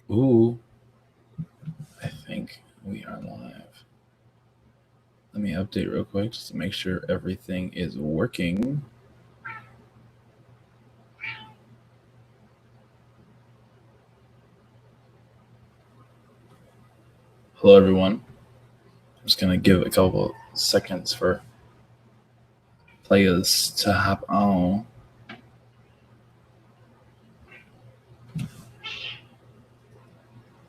Ooh, I think we are live. Let me update real quick just to make sure everything is working. Hello, everyone. I'm just going to give a couple seconds for players to hop on.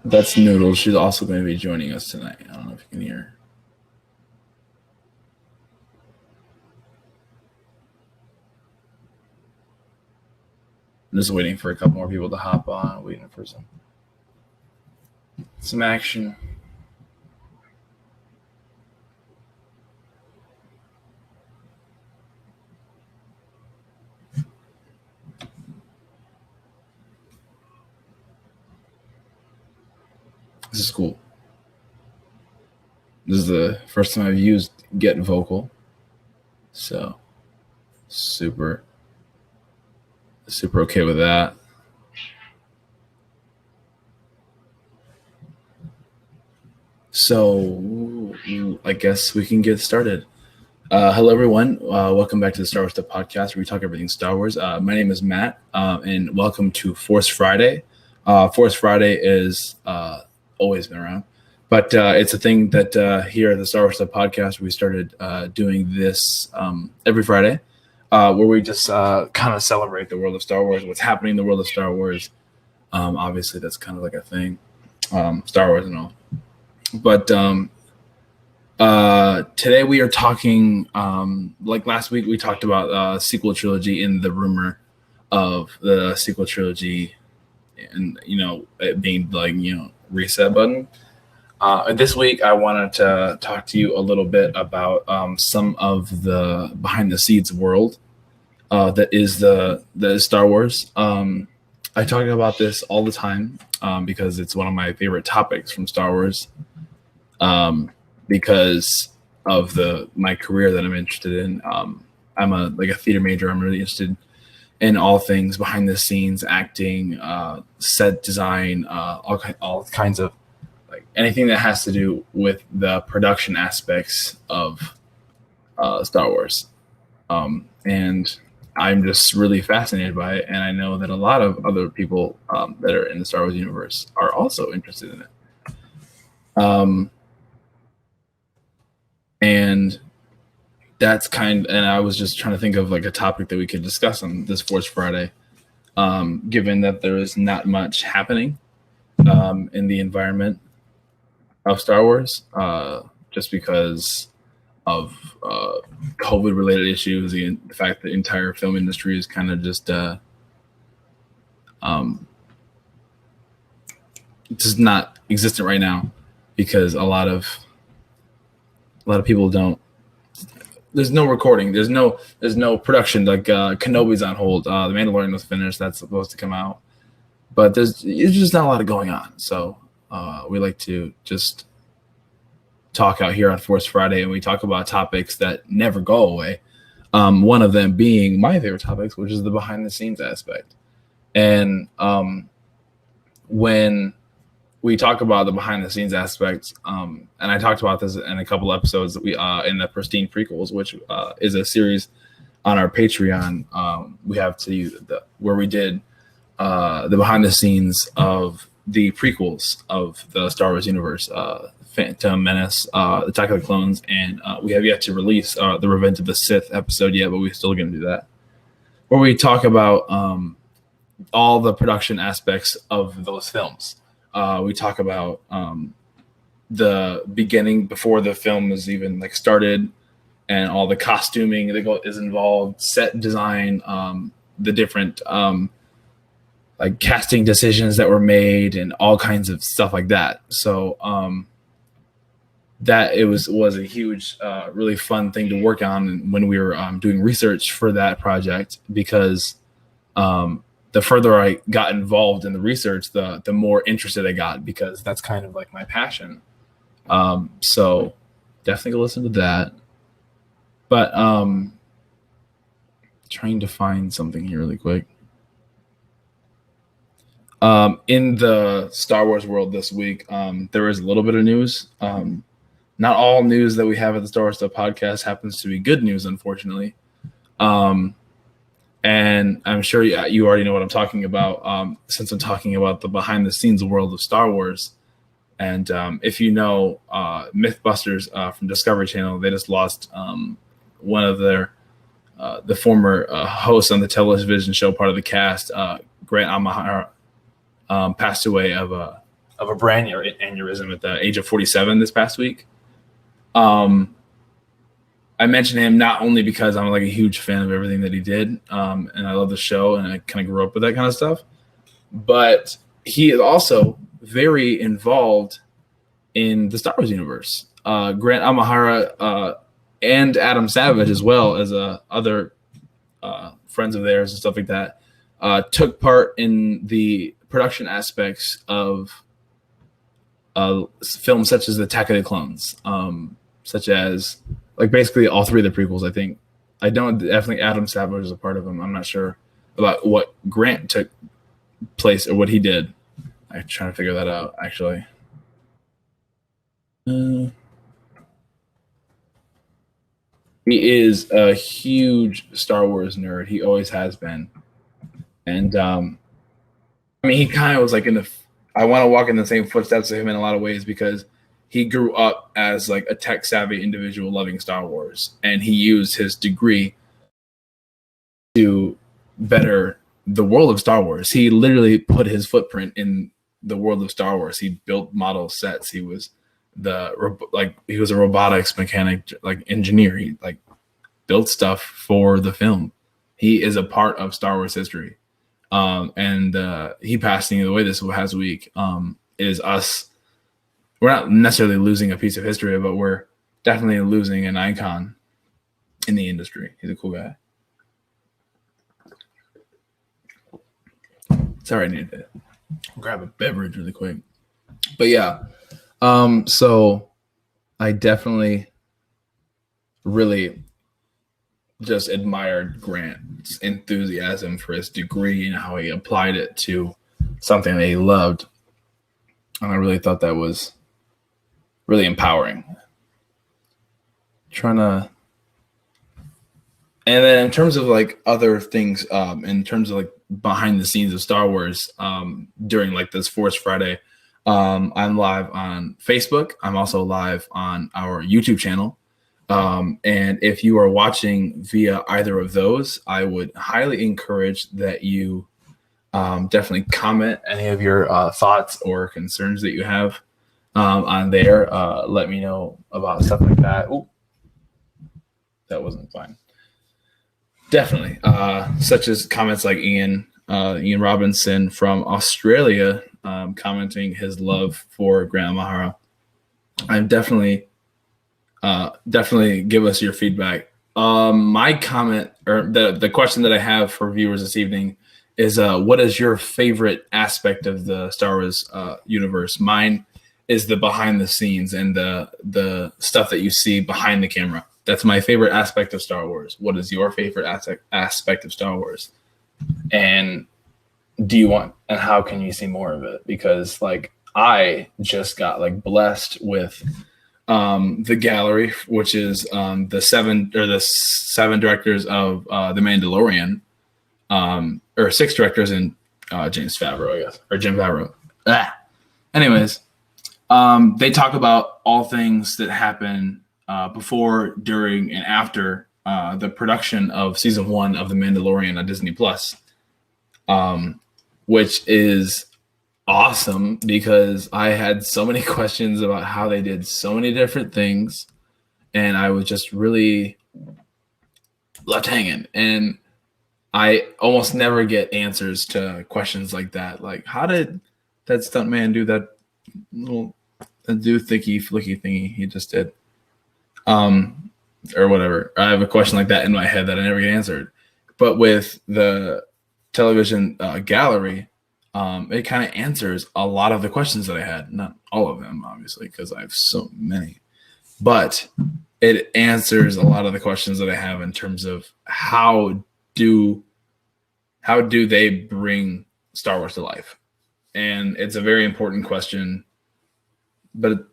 That's Noodle. She's also going to be joining us tonight. I don't know if you can hear her. I'm just waiting for a couple more people to hop on, waiting for some action. This is cool. This is the first time I've used Get Vocal. So, super okay with that. So I guess we can get started. Hello, everyone. Welcome back to the Star Wars Stuff podcast, where we talk everything Star Wars. My name is Matt, and welcome to Force Friday. Force Friday is always been around, but it's a thing that here at the Star Wars Stuff podcast, we started doing this every Friday, where we just kind of celebrate the world of Star Wars, what's happening in the world of Star Wars. Obviously, that's kind of like a thing, Star Wars and all. But today we are talking, like last week we talked about sequel trilogy and the rumor of the sequel trilogy, and it being like reset button. This week I wanted to talk to you a little bit about some of the behind the scenes world that is the Star Wars. I talk about this all the time because it's one of my favorite topics from Star Wars. Because of my career that I'm interested in. I'm a theater major. I'm really interested in all things behind the scenes, acting, set design, all kinds of anything that has to do with the production aspects of Star Wars. And I'm just really fascinated by it, and I know that a lot of other people that are in the Star Wars universe are also interested in it. And that's and I was just trying to think of a topic that we could discuss on this Force Friday, given that there is not much happening in the environment of Star Wars, just because of COVID related issues, the fact that the entire film industry is kind of just not existent right now, because a lot of people don't. There's no recording. There's no production. Like Kenobi's on hold. The Mandalorian was finished. That's supposed to come out, but there's just not a lot of going on. So we like to just talk out here on Force Friday, and we talk about topics that never go away. One of them being my favorite topics, which is the behind the scenes aspect. And when we talk about the behind the scenes aspects, and I talked about this in a couple episodes that we in the Pristine Prequels, which is a series on our Patreon. We have where we did the behind the scenes of the prequels of the Star Wars universe, Phantom Menace, Attack of the Clones, and we have yet to release the Revenge of the Sith episode yet, but we're still going to do that, where we talk about all the production aspects of those films. We talk about the beginning before the film is even started, and all the costuming that is involved, set design, the different casting decisions that were made, and all kinds of stuff like that. So that it was a huge, really fun thing to work on when we were doing research for that project, because the further I got involved in the research, the more interested I got, because that's kind of like my passion. So definitely go listen to that. But trying to find something here really quick. In the Star Wars world this week, there is a little bit of news. Not all news that we have at the Star Wars Stuff podcast happens to be good news, unfortunately. And I'm sure you already know what I'm talking about, since I'm talking about the behind the scenes world of Star Wars. And if you know Mythbusters from Discovery Channel, they just lost one of their the former hosts on the television show, part of the cast, Grant Amahara, passed away of a brain aneurysm at the age of 47 this past week. I mention him not only because I'm like a huge fan of everything that he did, and I love the show, and I kind of grew up with that kind of stuff, but he is also very involved in the Star Wars universe. Grant Amahara and Adam Savage, as well as other friends of theirs and stuff like that, took part in the production aspects of films such as Attack of the Clones, such as like basically all three of the prequels. I think definitely Adam Savage is a part of them. I'm not sure about what Grant took place or what he did. I'm trying to figure that out actually. He is a huge Star Wars nerd. He always has been. And I mean, he kind of was like I want to walk in the same footsteps of him in a lot of ways, because he grew up as like a tech savvy individual loving Star Wars, and he used his degree to better the world of Star Wars. He literally put his footprint in the world of Star Wars. He built model sets. He was he was a robotics mechanic, like engineer. He like built stuff for the film. He is a part of Star Wars history. And he passing away this past week is us. We're not necessarily losing a piece of history, but we're definitely losing an icon in the industry. He's a cool guy. Sorry, I need to grab a beverage really quick. But yeah, so I definitely really just admired Grant's enthusiasm for his degree and how he applied it to something that he loved. And I really thought that was really empowering. And then in terms of like other things, in terms of like behind the scenes of Star Wars, during like this Force Friday, I'm live on Facebook. I'm also live on our YouTube channel. And if you are watching via either of those, I would highly encourage that you definitely comment any of your thoughts or concerns that you have on there. Let me know about stuff like that. Ooh, that wasn't fine. Definitely. Such as comments like Ian Robinson from Australia commenting his love for Grant Amahara. I'm definitely give us your feedback. My comment, or the question that I have for viewers this evening is, what is your favorite aspect of the Star Wars universe? Mine is the behind the scenes and the stuff that you see behind the camera. That's my favorite aspect of Star Wars. What is your favorite aspect of Star Wars? And and how can you see more of it? Because like I just got like blessed with the gallery, which is the seven directors of The Mandalorian, or 6 directors in James Favreau, I guess, or Jim Favreau. Anyways, they talk about all things that happen before, during, and after the production of season 1 of The Mandalorian on Disney Plus, which is awesome because I had so many questions about how they did so many different things, and I was just really left hanging. And I almost never get answers to questions like that. Like, how did that stuntman do that little thicky flicky thingy he just did? Or whatever. I have a question like that in my head that I never get answered. But with the television gallery, it kind of answers a lot of the questions that I had. Not all of them, obviously, because I have so many. But it answers a lot of the questions that I have in terms of how do they bring Star Wars to life? and it's a very important question. But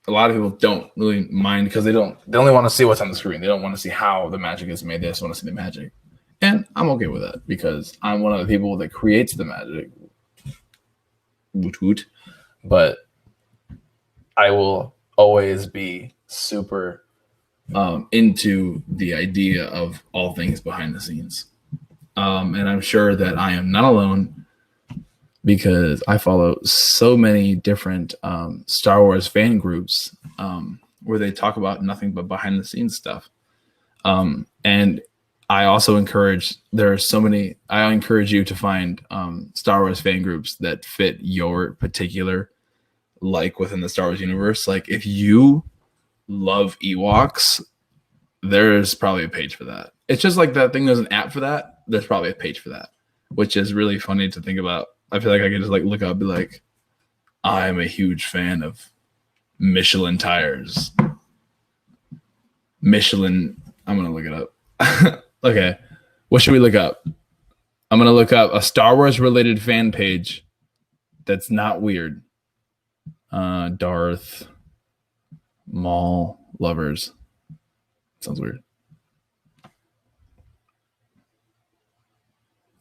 a lot of people don't really mind because they only want to see what's on the screen. They don't want to see how the magic is made. They just want to see the magic. And I'm okay with that because I'm one of the people that creates the magic. Woot woot. But I will always be super into the idea of all things behind the scenes. And I'm sure that I am not alone because I follow so many different Star Wars fan groups where they talk about nothing but behind the scenes stuff. And I also encourage I encourage you to find Star Wars fan groups that fit your particular within the Star Wars universe. Like if you love Ewoks, there's probably a page for that. It's just like that thing. There's an app for that. There's probably a page for that, which is really funny to think about. I feel like I could just look up and be like, I'm a huge fan of Michelin tires. Michelin. I'm going to look it up. Okay. What should we look up? I'm going to look up a Star Wars related fan page that's not weird. Darth Maul lovers. Sounds weird.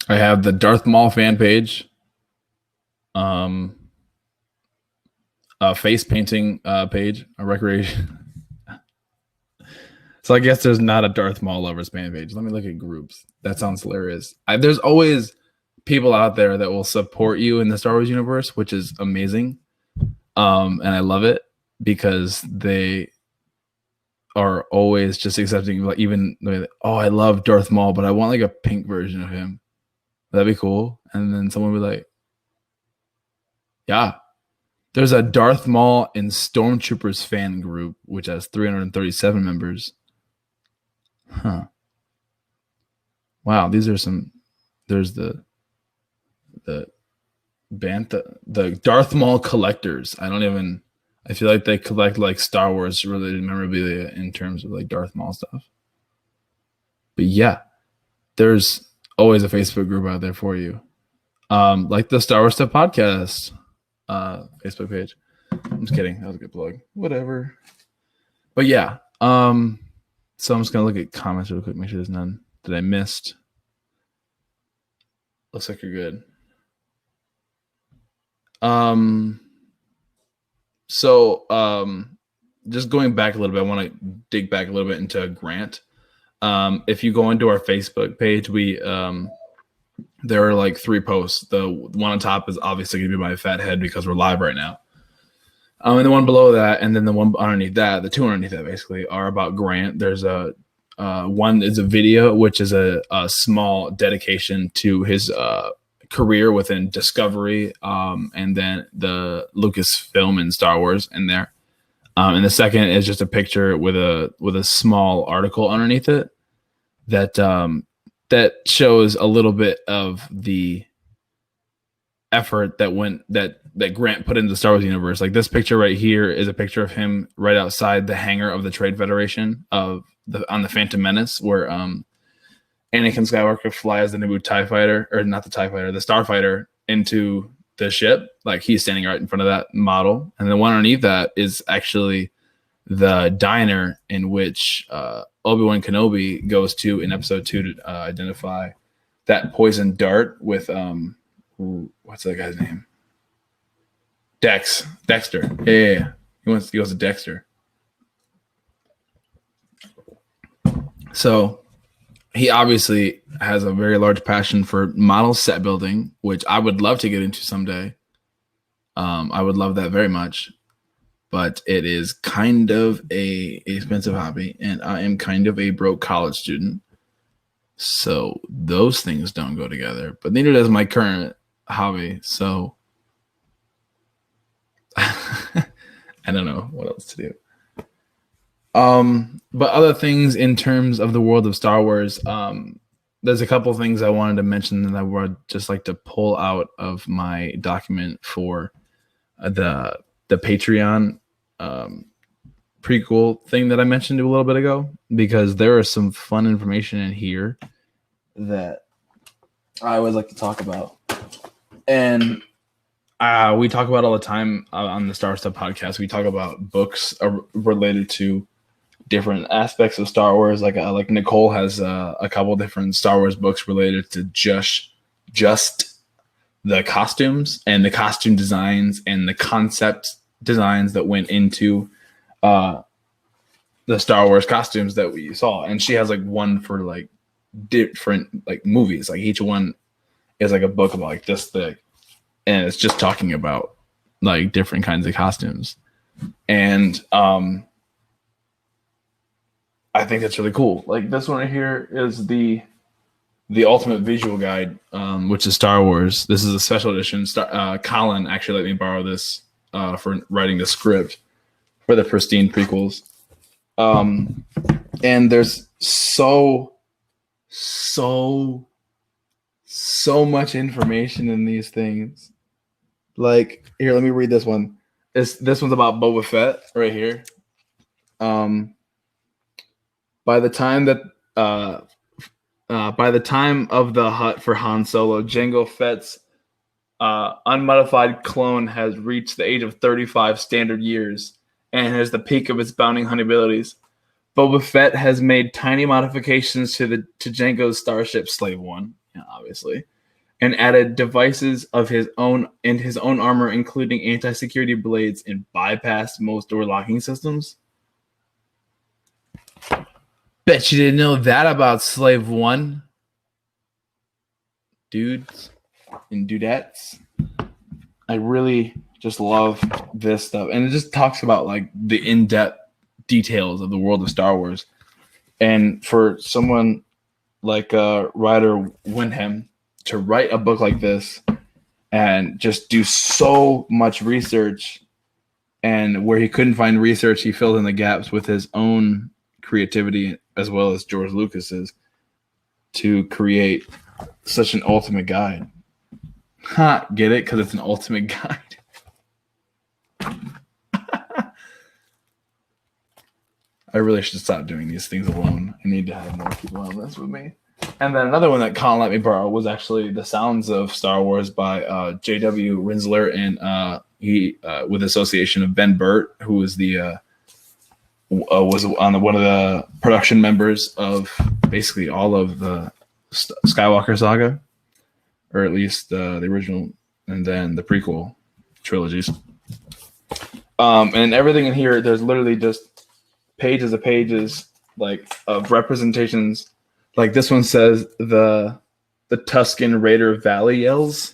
I have the Darth Maul fan page. A face painting page, a recreation. So I guess there's not a Darth Maul lovers fan page. Let me look at groups. That sounds hilarious. There's always people out there that will support you in the Star Wars universe, which is amazing. And I love it because they are always just accepting, like, even, I love Darth Maul, but I want like a pink version of him. That'd be cool. And then someone would be like, yeah, there's a Darth Maul and Stormtroopers fan group, which has 337 members. Huh. Wow, these are some. There's the Bantha, the Darth Maul collectors. I feel like they collect like Star Wars related memorabilia in terms of like Darth Maul stuff. But yeah, there's always a Facebook group out there for you. Like the Star Wars Stuff podcast Facebook page. I'm just kidding. That was a good plug. Whatever. But yeah. So I'm just gonna look at comments real quick, make sure there's none that I missed. Looks like you're good. Just going back a little bit, I want to dig back a little bit into Grant. If you go into our Facebook page, there are like 3 posts. The one on top is obviously going to be my fat head because we're live right now. And the one below that, and then the one underneath that, the 2 underneath that basically are about Grant. There's one is a video, which is a small dedication to his career within Discovery, and then the Lucasfilm and Star Wars in there. And the second is just a picture with a small article underneath it that shows a little bit of the effort that Grant put into the Star Wars universe. Like this picture right here is a picture of him right outside the hangar of the Trade Federation on the Phantom Menace, where Anakin Skywalker flies the Naboo TIE fighter, or not the TIE fighter, the Starfighter into the ship. Like he's standing right in front of that model. And the one underneath that is actually the diner in which Obi-Wan Kenobi goes to in episode 2 to identify that poison dart with what's that guy's name? Dexter. Yeah. He goes to Dexter. So he obviously has a very large passion for model set building, which I would love to get into someday. I would love that very much, but it is kind of a expensive hobby, and I am kind of a broke college student. So those things don't go together, but neither does my current hobby. So I don't know what else to do. But other things in terms of the world of Star Wars, there's a couple things I wanted to mention that I would just like to pull out of my document for the Patreon prequel thing that I mentioned a little bit ago, because there is some fun information in here that I always like to talk about. And We talk about all the time on the Star Stuff podcast. We talk about books related to different aspects of Star Wars. Like Nicole has a couple different Star Wars books related to just the costumes and the costume designs and the concept designs that went into the Star Wars costumes that we saw. And she has like one for like different like movies. Like each one is like a book about like this thick, and it's just talking about like different kinds of costumes. And I think that's really cool. Like this one right here is the ultimate visual guide, which is Star Wars. This is a special edition. Colin actually let me borrow this for writing the script for the Pristine prequels. And there's so much information in these things. Like here, let me read this one. This one's about Boba Fett right here. By the time of the Hutt for Han Solo, Jango Fett's unmodified clone has reached the age of 35 standard years and has the peak of its bounty hunting abilities. Boba Fett has made tiny modifications to Jango's starship Slave One, obviously, and added devices of his own and his own armor, including anti-security blades, and bypassed most door locking systems. Bet you didn't know that about Slave One, dudes and dudettes. I really just love this stuff, and it just talks about like the in-depth details of the world of Star Wars. And for someone like Ryder Windham to write a book like this and just do so much research, and where he couldn't find research, he filled in the gaps with his own creativity as well as George Lucas's to create such an ultimate guide. Get it? Because it's an ultimate guide. I really should stop doing these things alone. I need to have more people on this with me. And then another one that Colin let me borrow was actually The Sounds of Star Wars by J.W. Rinsler, and he with association of Ben Burt, who was was on one of the production members of basically all of the Skywalker saga, or at least the original, and then the prequel trilogies. And everything in here, there's literally just pages of pages like of representations. Like this one says the Tusken Raider Valley yells.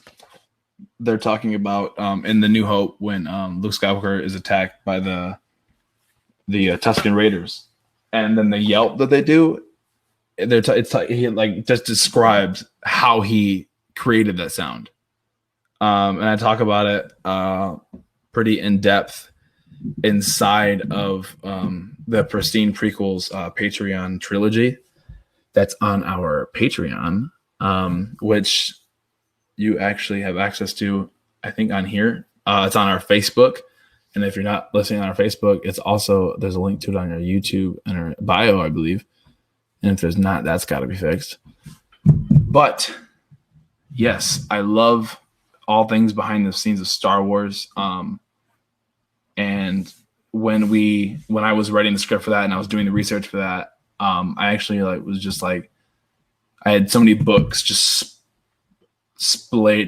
They're talking about in the New Hope when Luke Skywalker is attacked by the Tusken Raiders, and then the yelp that they do. He like just describes how he created that sound, and I talk about it pretty in depth inside of the Pristine Prequels Patreon trilogy that's on our Patreon, which you actually have access to, I think, on here. It's on our Facebook, and if you're not listening on our Facebook, it's also, there's a link to it on our YouTube and our bio, I believe. And if there's not, that's got to be fixed. But yes, I love all things behind the scenes of Star Wars. And when I was writing the script for that and I was doing the research for that, I actually was just like, I had so many books just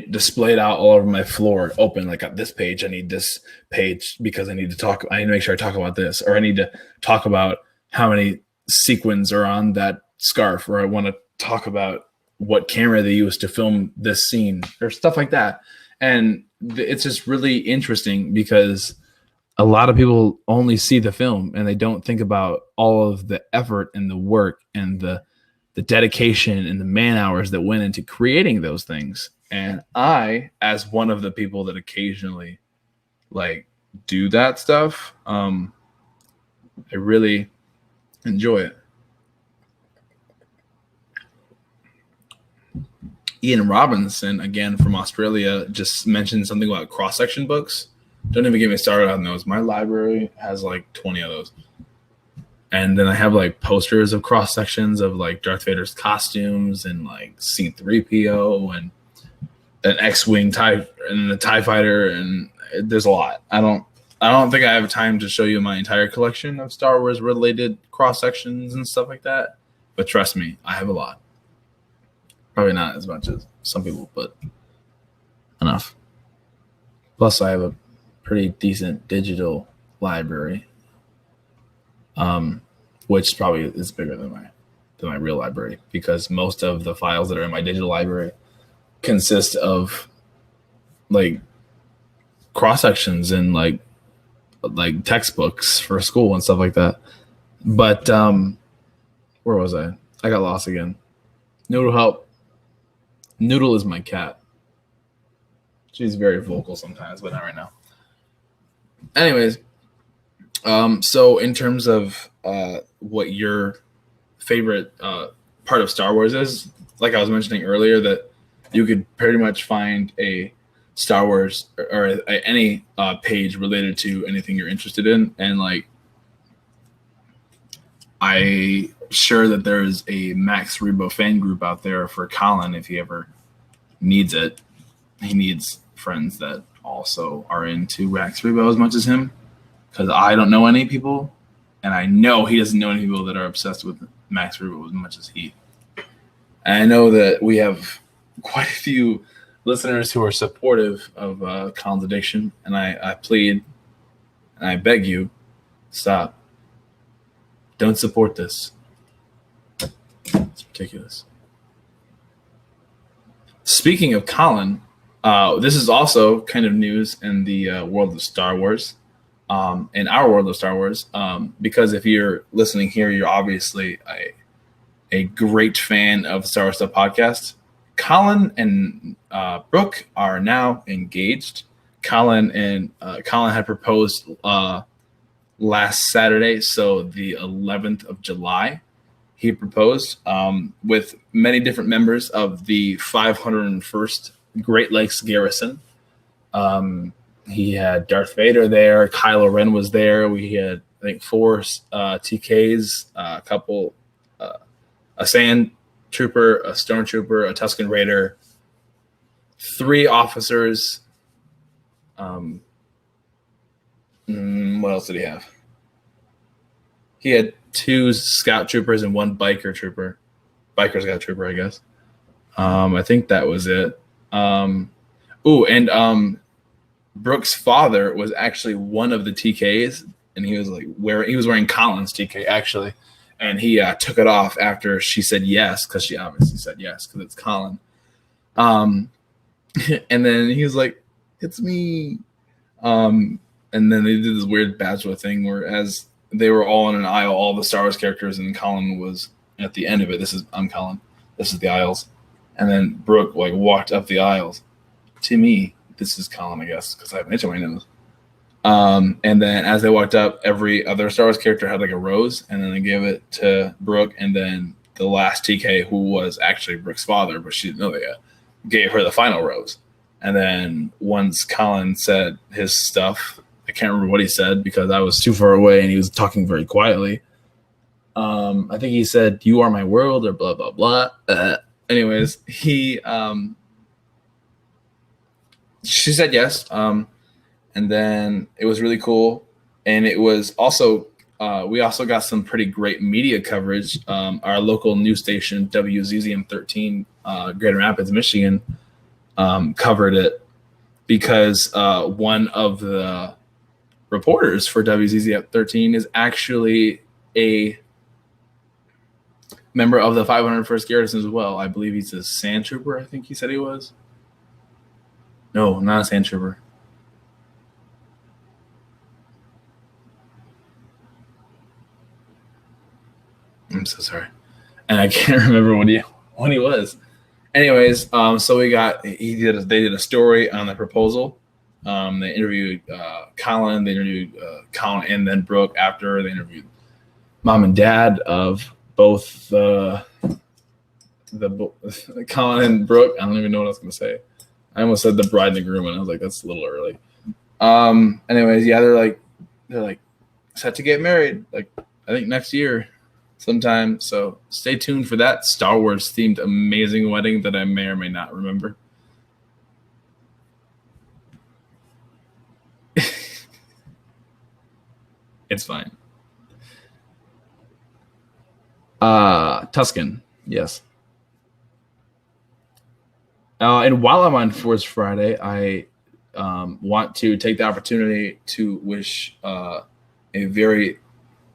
displayed out all over my floor, open, like on this page, I need this page because I need to make sure I talk about this, or I need to talk about how many sequins are on that scarf, or I want to talk about what camera they used to film this scene, or stuff like that. And it's just really interesting because a lot of people only see the film and they don't think about all of the effort and the work and the dedication and the man hours that went into creating those things. And I, as one of the people that occasionally do that stuff, I really enjoy it. Ian Robinson, again from Australia, just mentioned something about cross-section books. Don't even get me started on those. My library has 20 of those. And then I have posters of cross sections of Darth Vader's costumes and C-3PO, and an X-wing tie and a TIE fighter, and there's a lot. I don't think I have time to show you my entire collection of Star Wars related cross sections and stuff like that. But trust me, I have a lot. Probably not as much as some people, but enough. Plus, I have a pretty decent digital library, which probably is bigger than my real library, because most of the files that are in my digital library consist of like cross sections and like textbooks for school and stuff like that. But where was I? I got lost again. Noodle, help. Noodle is my cat. She's very vocal sometimes, but not right now. Anyways, so in terms of what your favorite part of Star Wars is, like I was mentioning earlier, that you could pretty much find a Star Wars or any page related to anything you're interested in, and like I sure that there is a Max Rebo fan group out there for Colin if he ever needs it. He needs friends that also are into Max Rebo as much as him, because I don't know any people, and I know he doesn't know any people that are obsessed with Max Rebo as much as he. And I know that we have quite a few listeners who are supportive of Colin's addiction, and I plead and I beg you, stop. Don't support this. It's ridiculous. Speaking of Colin, this is also kind of news in the world of Star Wars, in our world of Star Wars, because if you're listening here, you're obviously a great fan of the Star Wars Stuff podcast. Colin and Brooke are now engaged. Colin had proposed last Saturday, so the 11th of July. He proposed with many different members of the 501st Great Lakes Garrison. He had Darth Vader there. Kylo Ren was there. We had, I think, 4 TKs, a couple, a Sand Trooper, a Stormtrooper, a Tusken Raider, 3 officers. What else did he have? He had 2 Scout Troopers and 1 Biker Trooper. Biker Scout Trooper, I guess. I think that was it. Brooke's father was actually one of the TKs, and he was wearing Colin's TK actually, and he took it off after she said yes, because she obviously said yes because it's Colin. And then he was like, "It's me." And then they did this weird bachelor thing where as they were all in an aisle, all the Star Wars characters, and Colin was at the end of it. I'm Colin. This is the aisles. And then Brooke walked up the aisles to me. This is Colin, I guess, because I have an itch on my nose. And then as they walked up, every other Star Wars character had a rose, and then they gave it to Brooke, and then the last TK, who was actually Brooke's father, but she didn't know that yet, gave her the final rose. And then once Colin said his stuff, I can't remember what he said because I was too far away and he was talking very quietly. I think he said, "You are my world," or blah, blah, blah. Anyways, she said yes. And then it was really cool. And it was also, we also got some pretty great media coverage. Our local news station, WZZM 13, Grand Rapids, Michigan, covered it because one of the reporters for WZZM 13 is actually a member of the 501st Garrison as well. I believe he's a Sand Trooper, I think he said he was. No, not a Sand Trooper. I'm so sorry. And I can't remember what he was. Anyways, so they did a story on the proposal. They interviewed Colin, they interviewed Colin and then Brooke after. They interviewed mom and dad of both the Colin and Brooke. I don't even know what I was going to say. I almost said the bride and the groom, and I was like, that's a little early. Anyways, yeah, they're set to get married, I think next year sometime. So stay tuned for that Star Wars themed amazing wedding that I may or may not remember. It's fine. Tuscan, yes. And while I'm on Force Friday, I want to take the opportunity to wish a very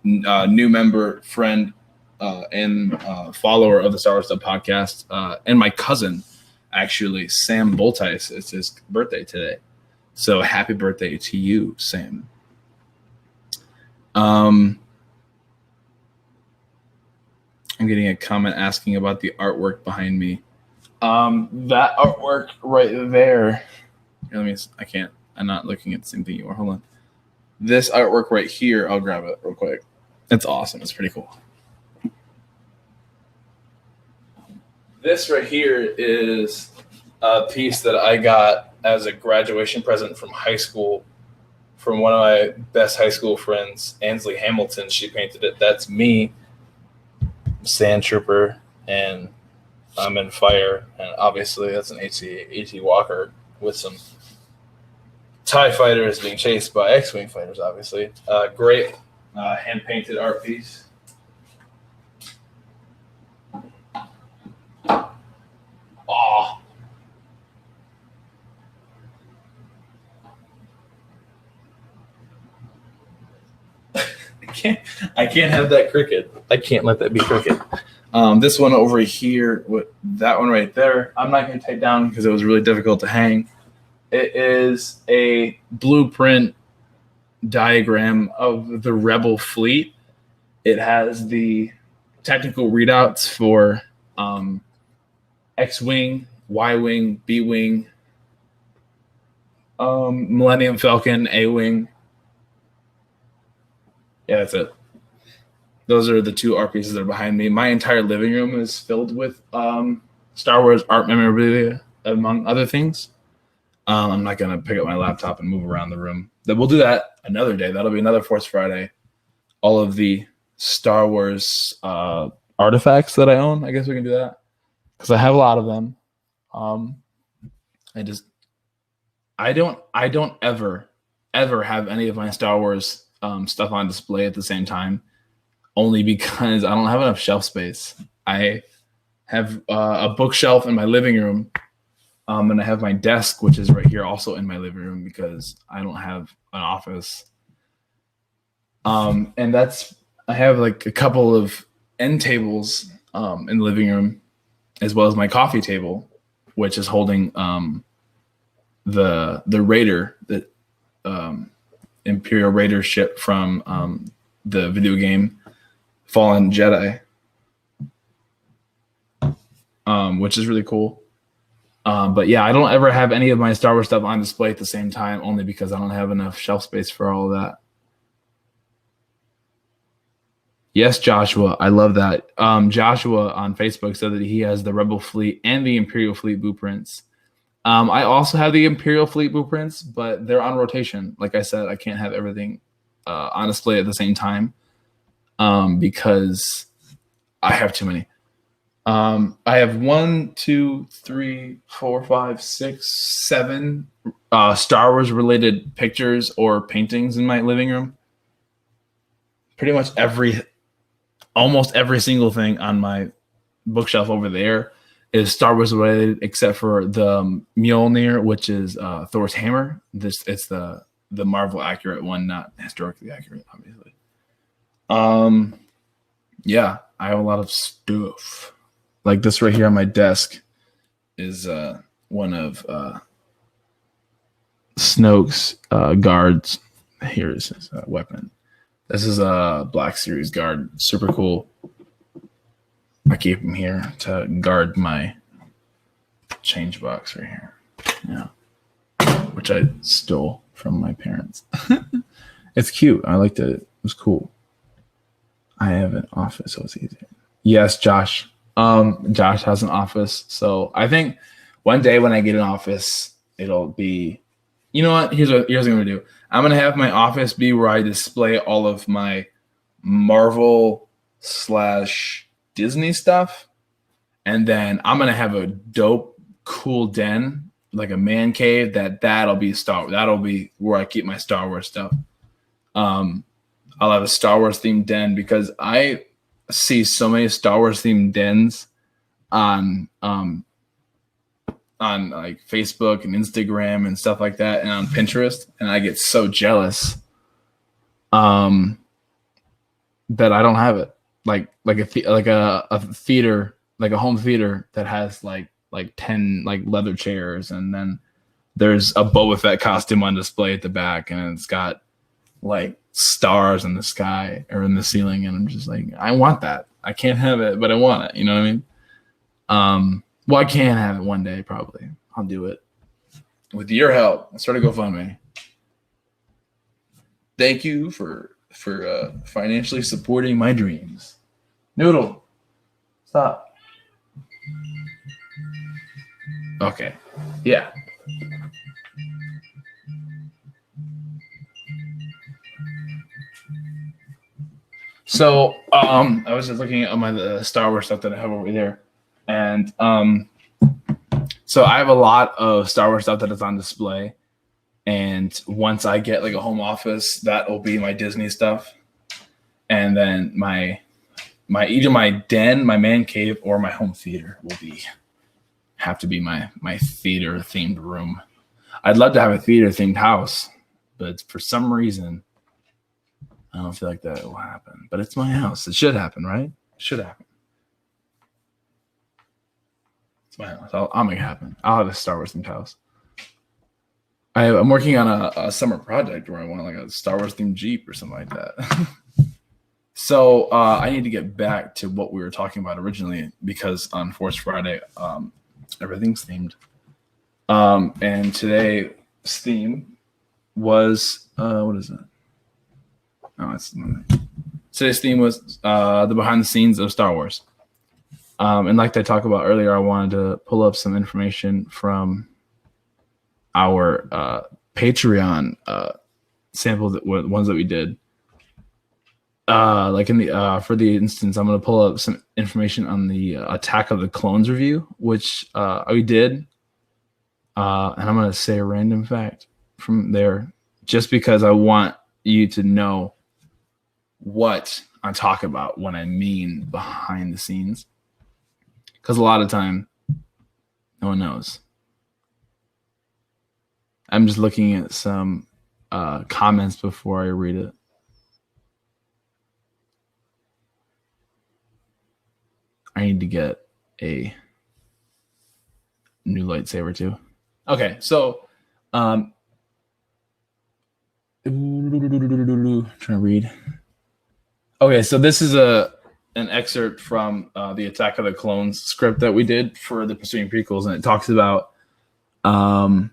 new member, friend, and follower of the Star Wars Stuff podcast, and my cousin, actually, Sam Boltice. It's his birthday today. So happy birthday to you, Sam. I'm getting a comment asking about the artwork behind me. That artwork right there. Here, I'm not looking at the same thing you are. Hold on. This artwork right here, I'll grab it real quick. It's awesome. It's pretty cool. This right here is a piece that I got as a graduation present from high school from one of my best high school friends, Ansley Hamilton. She painted it. That's me, Sand Trooper, and I'm in fire. And obviously that's an AT Walker with some TIE fighters being chased by X-Wing fighters, obviously. Great hand-painted art piece. Oh. I can't have that cricket. I can't let that be cricket. This one over here, that one right there, I'm not going to take down because it was really difficult to hang. It is a blueprint diagram of the Rebel fleet. It has the technical readouts for X-Wing, Y-Wing, B-Wing, Millennium Falcon, A-Wing. Yeah, that's it. Those are the two art pieces that are behind me. My entire living room is filled with Star Wars art memorabilia, among other things. I'm not going to pick up my laptop and move around the room. We'll do that another day. That'll be another Force Friday. All of the Star Wars artifacts that I own, I guess we can do that. Because I have a lot of them. I don't ever have any of my Star Wars stuff on display at the same time, only because I don't have enough shelf space. I have a bookshelf in my living room, and I have my desk, which is right here, also in my living room, because I don't have an office. And I have like a couple of end tables in the living room, as well as my coffee table, which is holding the Raider, the Imperial Raider ship from the video game Fallen Jedi, which is really cool. But yeah, I don't ever have any of my Star Wars stuff on display at the same time, only because I don't have enough shelf space for all of that. Yes, Joshua, I love that. Joshua on Facebook said that he has the Rebel fleet and the Imperial fleet blueprints. I also have the Imperial fleet blueprints, but they're on rotation. Like I said, I can't have everything on display at the same time because I have too many. I have 1, 2, 3, 4, 5, 6, 7 Star Wars related pictures or paintings in my living room. Pretty much almost every single thing on my bookshelf over there is Star Wars related, except for the Mjolnir, which is Thor's hammer. It's the Marvel accurate one, not historically accurate, obviously. Yeah, I have a lot of stuff. Like this right here on my desk is one of Snoke's guards. Here is his weapon. This is a Black Series guard. Super cool. I keep him here to guard my change box right here. Yeah. Which I stole from my parents. It's cute. I liked it. It was cool. I have an office, so it's easier. Yes, Josh. Josh has an office. So I think one day when I get an office, it'll be, you know what? Here's what I'm going to do. I'm going to have my office be where I display all of my Marvel / Disney stuff. And then I'm going to have a dope, cool den, like a man cave that'll be where I keep my Star Wars stuff. I'll have a Star Wars themed den because I see so many Star Wars themed dens on like Facebook and Instagram and stuff like that, and on Pinterest, and I get so jealous that I don't have it. Like a theater, like a home theater that has like 10 like leather chairs, and then there's a Boba Fett costume on display at the back, and it's got like stars in the sky or in the ceiling, and I'm just like, I want that. I can't have it, but I want it. You know what I mean? Well, I can have it one day, probably. I'll do it with your help. I'll start a GoFundMe. Thank you for financially supporting my dreams. Noodle, stop. Okay, yeah. So I was just looking at my Star Wars stuff that I have over there, and so I have a lot of Star Wars stuff that is on display. And once I get like a home office, that will be my Disney stuff, and then my either my den, my man cave, or my home theater will have to be my theater themed room. I'd love to have a theater themed house, but for some reason, I don't feel like that will happen. But it's my house. It should happen, right? It should happen. It's my house. I'll make it happen. I'll have a Star Wars themed house. I'm working on a summer project where I want like a Star Wars themed Jeep or something like that. So I need to get back to what we were talking about originally, because on Force Friday, everything's themed. And today's theme was what is it? Oh, today's theme was the behind the scenes of Star Wars. And like I talked about earlier, I wanted to pull up some information from our Patreon samples, ones that we did. Like in the for the instance, I'm going to pull up some information on the Attack of the Clones review, which we did, and I'm going to say a random fact from there, just because I want you to know what I talk about when I mean behind the scenes, because a lot of time no one knows. I'm just looking at some comments before I read it. I need to get a new lightsaber too. Okay, so trying to read. Okay, so this is an excerpt from the Attack of the Clones script that we did for the pursuing prequels, and it talks about that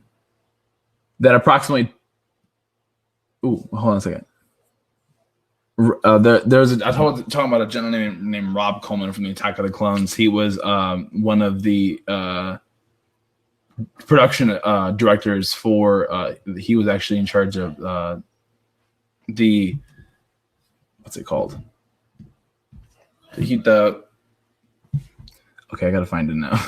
approximately. Ooh, hold on a second. There's I talking about a gentleman named Rob Coleman from the Attack of the Clones. He was one of the production directors for. He was actually in charge of the what's it called? Okay, I gotta find it now.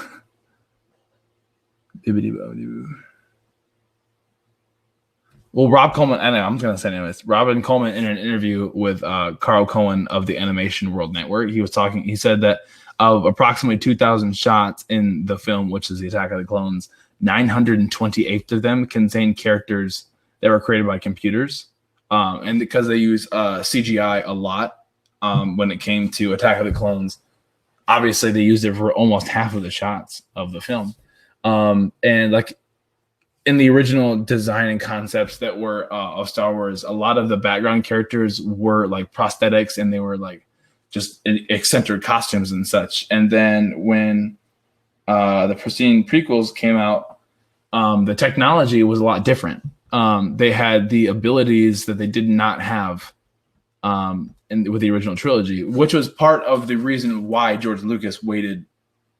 Well, Rob Coleman, anyway, I'm just going to say anyways. Robin Coleman, in an interview with Carl Cohen of the Animation World Network, he said that of approximately 2,000 shots in the film, which is the Attack of the Clones, 928 of them contain characters that were created by computers. And because they use CGI a lot when it came to Attack of the Clones, obviously they used it for almost half of the shots of the film. And like, in the original design and concepts that were of Star Wars, a lot of the background characters were like prosthetics, and they were like just eccentric costumes and such. And then when the preceding prequels came out, the technology was a lot different. They had the abilities that they did not have with the original trilogy, which was part of the reason why George Lucas waited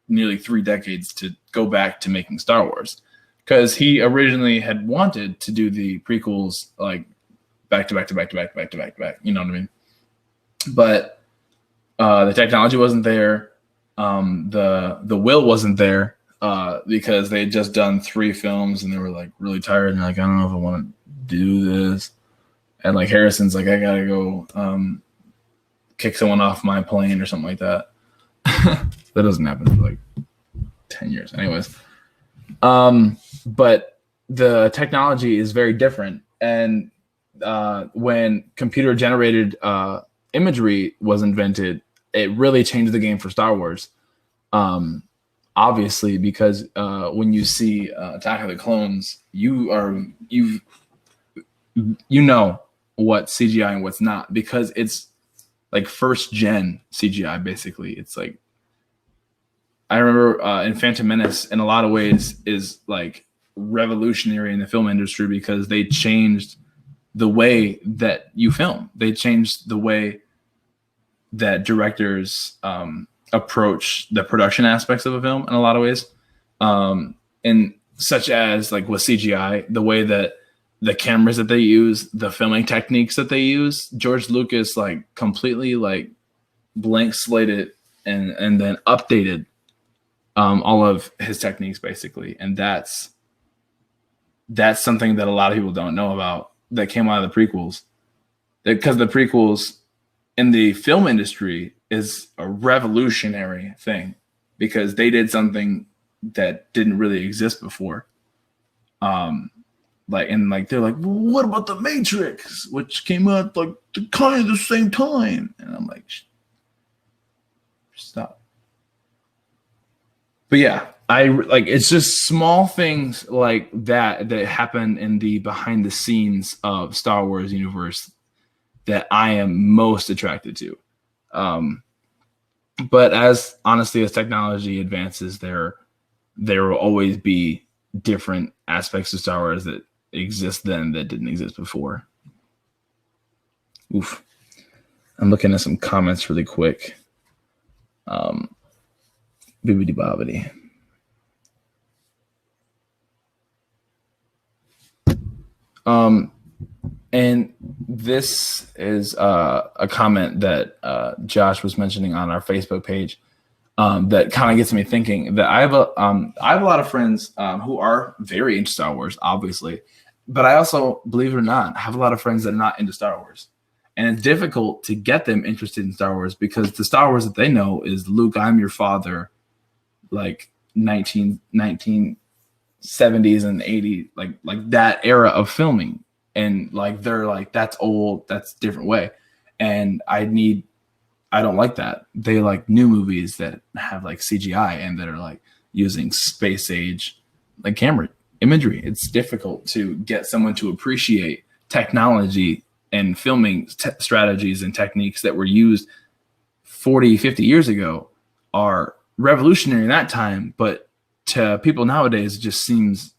nearly 3 decades to go back to making Star Wars. Because he originally had wanted to do the prequels like back to back. You know what I mean? But the technology wasn't there. The will wasn't there because they had just done 3 films and they were like really tired and like, I don't know if I want to do this. and like Harrison's like, I gotta go kick someone off my plane or something like that. That doesn't happen for like 10 years, anyways. But the technology is very different, and when computer generated imagery was invented, it really changed the game for Star Wars. Obviously, because when you see Attack of the Clones, you know what CGI and what's not, because it's like first gen CGI. Basically, it's like, I remember in Phantom Menace, in a lot of ways, is like revolutionary in the film industry because they changed the way that you film. They changed the way that directors approach the production aspects of a film in a lot of ways. And such as like with CGI, the way that the cameras that they use, the filming techniques that they use, George Lucas like completely like blank slated and then updated all of his techniques basically. And that's something that a lot of people don't know about that came out of the prequels. Because the prequels in the film industry is a revolutionary thing, because they did something that didn't really exist before. They're like, well, what about the Matrix, which came out like kind of the same time? And I'm like, stop. But yeah, it's just small things like that happen in the behind the scenes of Star Wars universe that I am most attracted to. But as technology advances, there will always be different aspects of Star Wars that exist then that didn't exist before. Oof. I'm looking at some comments really quick. Bibbidi bobbidi. And this is a comment that Josh was mentioning on our Facebook page that kind of gets me thinking that I have a lot of friends who are very into Star Wars, obviously, but I also, believe it or not, have a lot of friends that are not into Star Wars. And it's difficult to get them interested in Star Wars because the Star Wars that they know is Luke, I'm your father, like 1970s and 80s, like that era of filming. And like they're like, that's old, that's a different way. And I don't like that. They like new movies that have like CGI and that are like using space age like camera imagery. It's difficult to get someone to appreciate technology and filming strategies and techniques that were used 40, 50 years ago are revolutionary in that time, but to people nowadays it just seems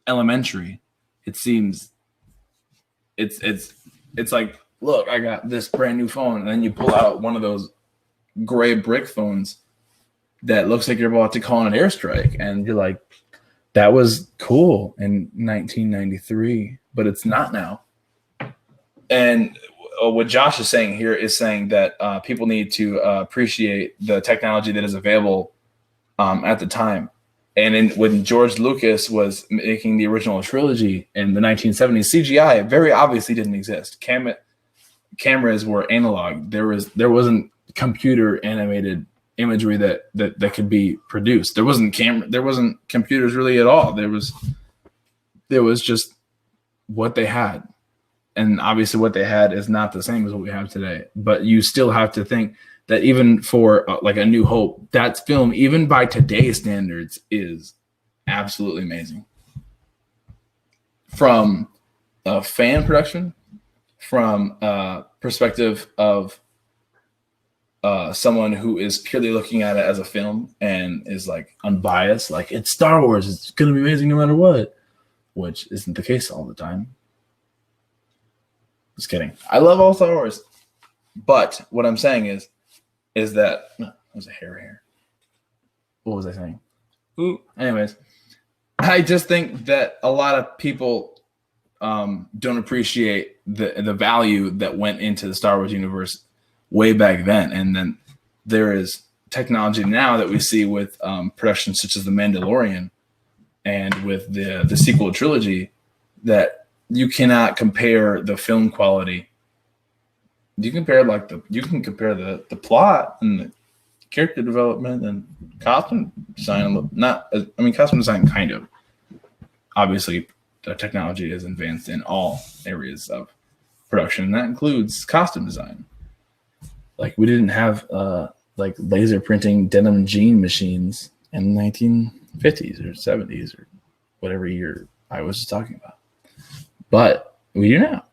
elementary. It seems it's like, look, I got this brand new phone, and then you pull out one of those gray brick phones that looks like you're about to call an airstrike, and you're like, that was cool in 1993, but it's not now. And what Josh is saying here is saying that people need to appreciate the technology that is available at the time. And when George Lucas was making the original trilogy in the 1970s, CGI very obviously didn't exist. Cameras were analog. There wasn't computer animated imagery that could be produced. There wasn't computers really at all. There was just what they had. And obviously what they had is not the same as what we have today. But you still have to think that even for like A New Hope, that film, even by today's standards, is absolutely amazing. From a fan production, from a perspective of someone who is purely looking at it as a film and is like unbiased, like it's Star Wars, it's going to be amazing no matter what, which isn't the case all the time. Just kidding. I love all Star Wars. But what I'm saying is that there's a hair here. What was I saying? Ooh. Anyways, I just think that a lot of people don't appreciate the value that went into the Star Wars universe way back then. And then there is technology now that we see with productions such as The Mandalorian and with the sequel trilogy that you cannot compare the film quality. You can compare the plot and the character development and costume design. Costume design kind of. Obviously, the technology is advanced in all areas of production, and that includes costume design. Like, we didn't have like laser printing denim jean machines in the 1950s or 70s or whatever year I was just talking about. But we do now.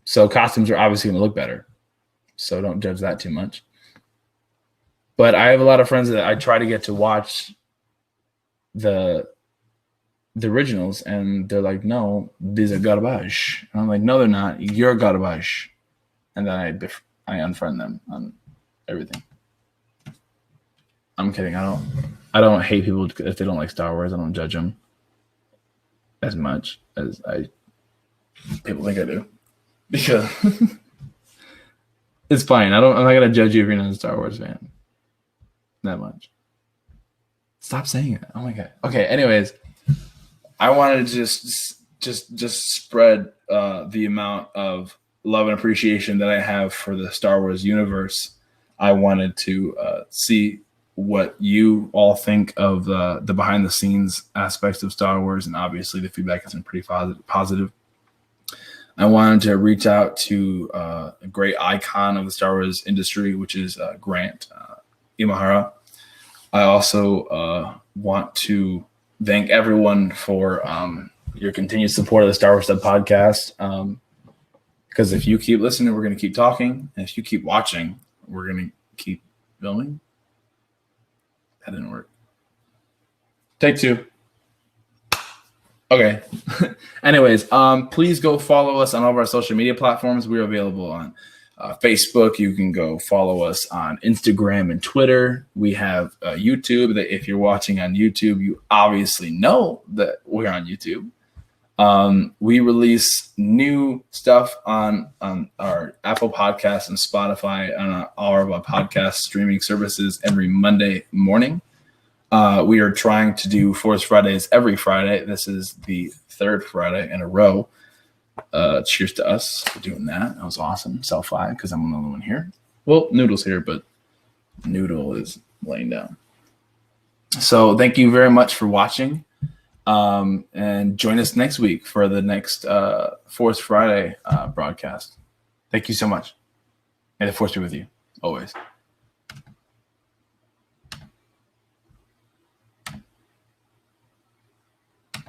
So costumes are obviously going to look better. So don't judge that too much. But I have a lot of friends that I try to get to watch the originals, and they're like, no, these are garbage. And I'm like, no, they're not. You're garbage. And then I unfriend them on everything. I'm kidding. I don't hate people if they don't like Star Wars. I don't judge them as much as people think I do, because it's fine. I'm not gonna judge you if you're not a Star Wars fan that much. Stop saying it. Oh my god. Okay. Anyways, I wanted to just spread the amount of love and appreciation that I have for the Star Wars universe. I wanted to see what you all think of the behind the scenes aspects of Star Wars, and obviously the feedback has been pretty positive. I wanted to reach out to a great icon of the Star Wars industry, which is Grant Imahara. I also want to thank everyone for your continued support of the Star Wars Stud podcast. Because if you keep listening, we're going to keep talking. And if you keep watching, we're going to keep filming. That didn't work. Take two. Okay. Anyways, please go follow us on all of our social media platforms. We're available on Facebook. You can go follow us on Instagram and Twitter. We have YouTube. That if you're watching on YouTube, you obviously know that we're on YouTube. We release new stuff on our Apple Podcasts and Spotify and all of our podcast streaming services every Monday morning. We are trying to do Force Fridays every Friday. This is the third Friday in a row. Cheers to us for doing that. That was awesome. Self-5 because I'm the only one here. Well, Noodle's here, but Noodle is laying down. So thank you very much for watching. And join us next week for the next Force Friday broadcast. Thank you so much. May the Force be with you always.